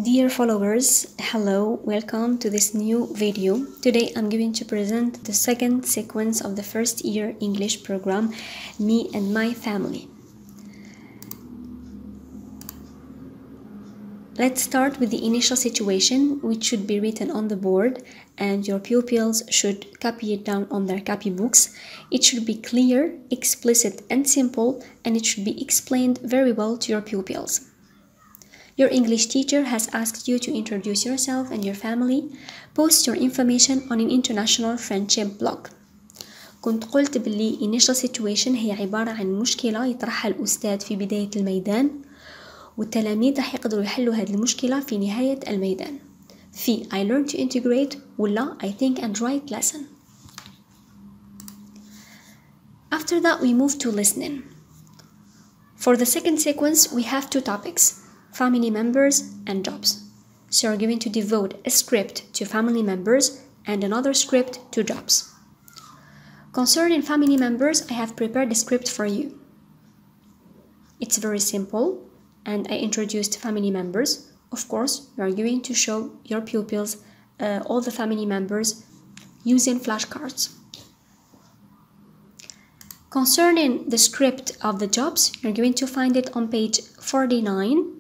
Dear followers, hello, welcome to this new video. Today I'm going to present the second sequence of the first year English program, Me and My Family. Let's start with the initial situation, which should be written on the board, and your pupils should copy it down on their copybooks. It should be clear, explicit and simple, and it should be explained very well to your pupils. Your English teacher has asked you to introduce yourself and your family. Post your information on an international friendship blog. كنت قلت باللي initial situation هي عبارة عن مشكلة يطرحها الأستاذ في بداية الميدان، والتلاميذ رح يقدروا يحلوا هذه المشكلة في نهاية الميدان. في I learned to integrate ولا I think and write lesson. After that we move to listening. For the second sequence we have two topics: family members and jobs. So you're going to devote a script to family members and another script to jobs. Concerning family members, I have prepared a script for you. It's very simple, and I introduced family members. Of course, you are going to show your pupils all the family members using flashcards. Concerning the script of the jobs, you're going to find it on page 49.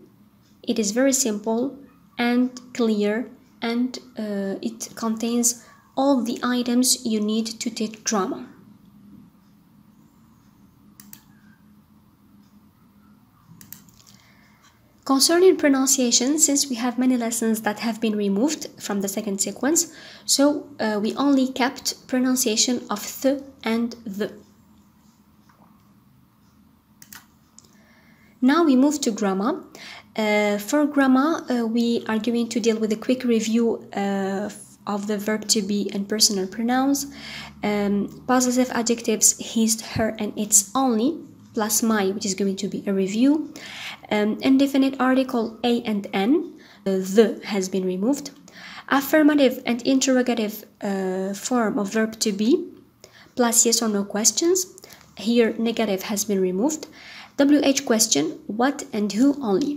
It is very simple and clear, and it contains all the items you need to take drama. Concerning pronunciation, since we have many lessons that have been removed from the second sequence, so we only kept pronunciation of th and the. Now we move to grammar. For grammar, we are going to deal with a quick review of the verb to be and personal pronouns, possessive adjectives his, her, and its only, plus my, which is going to be a review, indefinite article a and n, the has been removed, affirmative and interrogative form of verb to be, plus yes or no questions. Here negative has been removed. WH question, what and who only.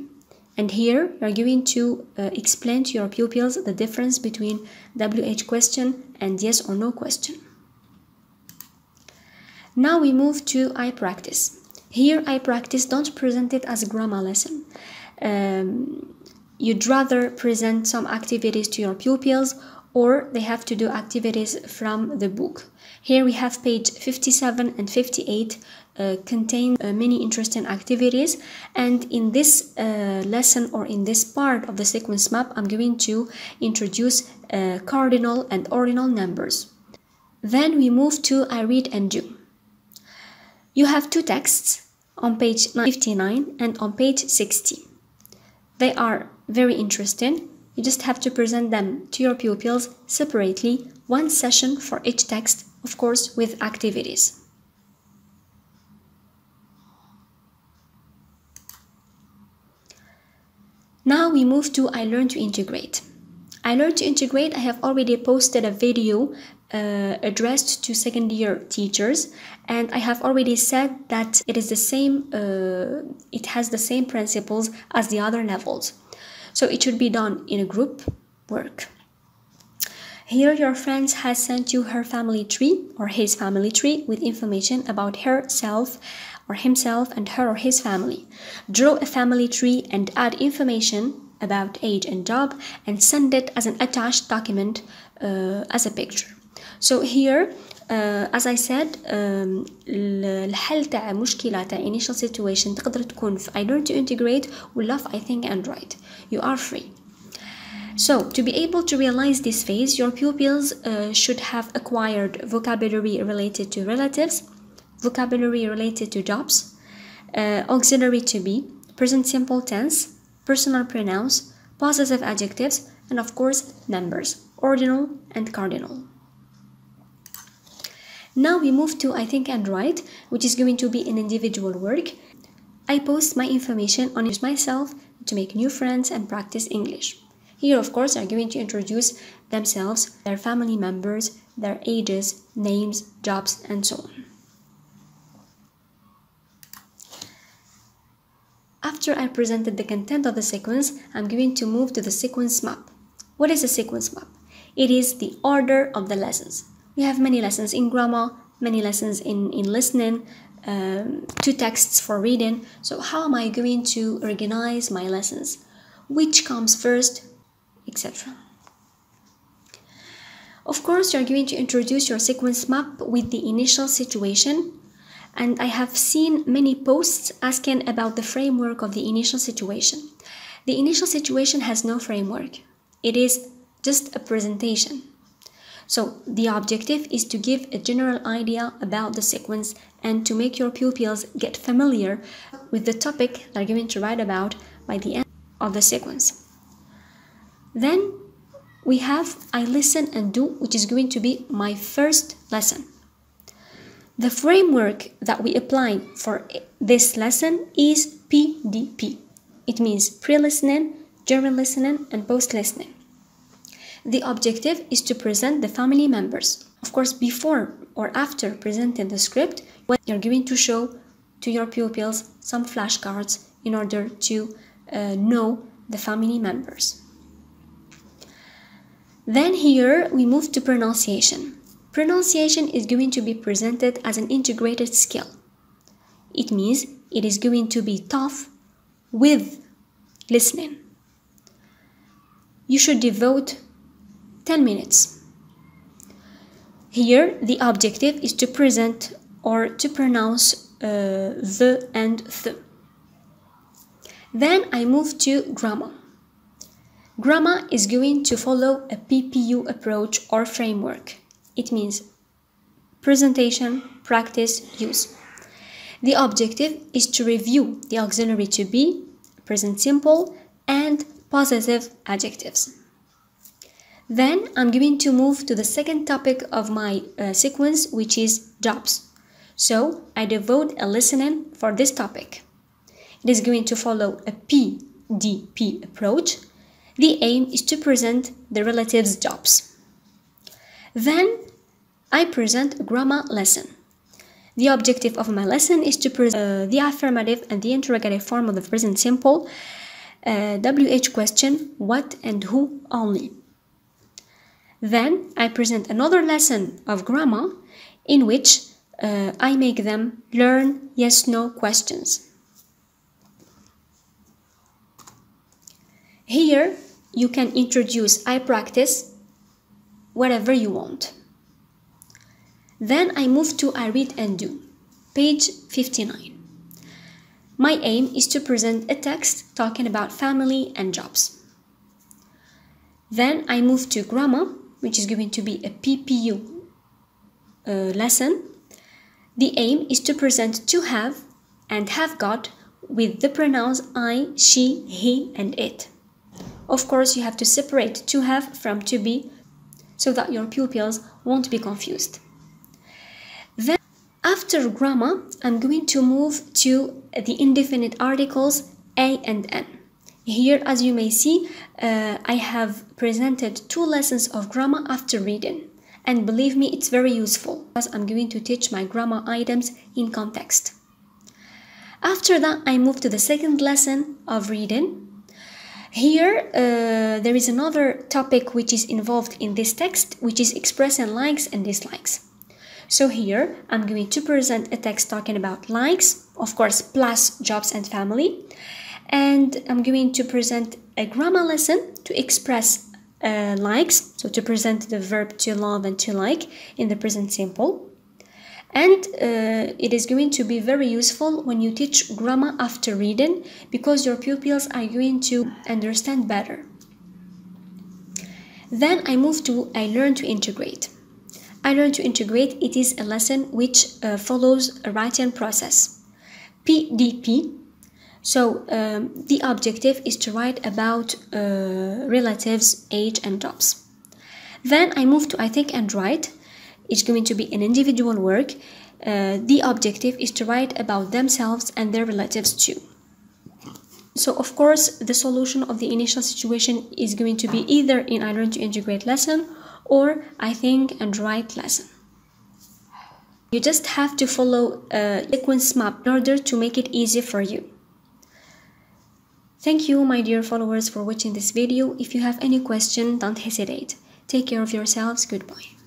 And here you are going to explain to your pupils the difference between WH question and yes or no question. Now we move to I practice. Here I practice, don't present it as a grammar lesson. You'd rather present some activities to your pupils, or they have to do activities from the book. Here we have page 57 and 58 contain many interesting activities, and in this lesson or in this part of the sequence map I'm going to introduce cardinal and ordinal numbers. Then we move to I read and do. You have two texts on page 59 and on page 60. They are very interesting. You just have to present them to your pupils separately, one session for each text, of course with activities. Now we move to I learned to integrate. I learned to integrate, I have already posted a video addressed to second year teachers, and I have already said that it is the same, it has the same principles as the other levels. So it should be done in a group work. Here your friend has sent you her family tree or his family tree with information about herself or himself and her or his family. Draw a family tree and add information about age and job and send it as an attached document as a picture. So here as I said, الحل تاع مشكلة تاع initial situation تقدر تكون في I learned to integrate ولا في I think and write. You are free. So to be able to realize this phase, your pupils should have acquired vocabulary related to relatives, vocabulary related to jobs, auxiliary to be, present simple tense, personal pronouns, possessive adjectives, and of course numbers, ordinal and cardinal. Now we move to I think and write, which is going to be an individual work. I post my information on myself to make new friends and practice English. Here, of course, are going to introduce themselves, their family members, their ages, names, jobs, and so on. after I presented the content of the sequence, I'm going to move to the sequence map. What is a sequence map? It is the order of the lessons. We have many lessons in grammar, many lessons in listening, 2 texts for reading. So how am I going to organize my lessons? Which comes first, etc. Of course, you're going to introduce your sequence map with the initial situation. And I have seen many posts asking about the framework of the initial situation. The initial situation has no framework. It is just a presentation. So the objective is to give a general idea about the sequence and to make your pupils get familiar with the topic they're going to write about by the end of the sequence. Then we have I listen and do, which is going to be my first lesson. The framework that we apply for this lesson is PDP. It means pre-listening, during listening, and post-listening. The objective is to present the family members. Of course, before or after presenting the script, you're going to show to your pupils some flashcards in order to know the family members. Then here we move to pronunciation. Pronunciation is going to be presented as an integrated skill. It means it is going to be tough with listening. You should devote 10 minutes. Here, the objective is to present or to pronounce the and the. Then I move to grammar. Grammar is going to follow a PPU approach or framework. It means presentation, practice, use. The objective is to review the auxiliary to be, present simple, and possessive adjectives. Then I'm going to move to the second topic of my sequence, which is jobs. So I devote a listening for this topic. It is going to follow a PDP approach. The aim is to present the relatives' jobs. Then I present a grammar lesson. The objective of my lesson is to present the affirmative and the interrogative form of the present simple, WH question, what and who only. Then I present another lesson of grammar in which I make them learn yes-no questions. Here you can introduce I practice whatever you want. Then I move to I read and do, page 59. My aim is to present a text talking about family and jobs. Then I move to grammar, which is going to be a PPU lesson. The aim is to present to have and have got with the pronouns I, she, he, and it. Of course, you have to separate to have from to be so that your pupils won't be confused. Then, after grammar, I'm going to move to the indefinite articles A and N. Here, as you may see, I have presented 2 lessons of grammar after reading. And believe me, it's very useful because I'm going to teach my grammar items in context. After that, I move to the second lesson of reading. Here, there is another topic which is involved in this text, which is expressing likes and dislikes. So here, I'm going to present a text talking about likes, of course, plus jobs and family. And I'm going to present a grammar lesson to express likes, so to present the verb to love and to like in the present simple. And it is going to be very useful when you teach grammar after reading because your pupils are going to understand better. Then I move to I learn to integrate. I learn to integrate, it is a lesson which follows a writing process. PDP. So the objective is to write about relatives, age, and jobs. Then I move to I think and write. It's going to be an individual work. The objective is to write about themselves and their relatives too. So of course, the solution of the initial situation is going to be either in I learn to integrate lesson or I think and write lesson. You just have to follow a sequence map in order to make it easy for you. Thank you, my dear followers, for watching this video. If you have any question, don't hesitate. Take care of yourselves. Goodbye.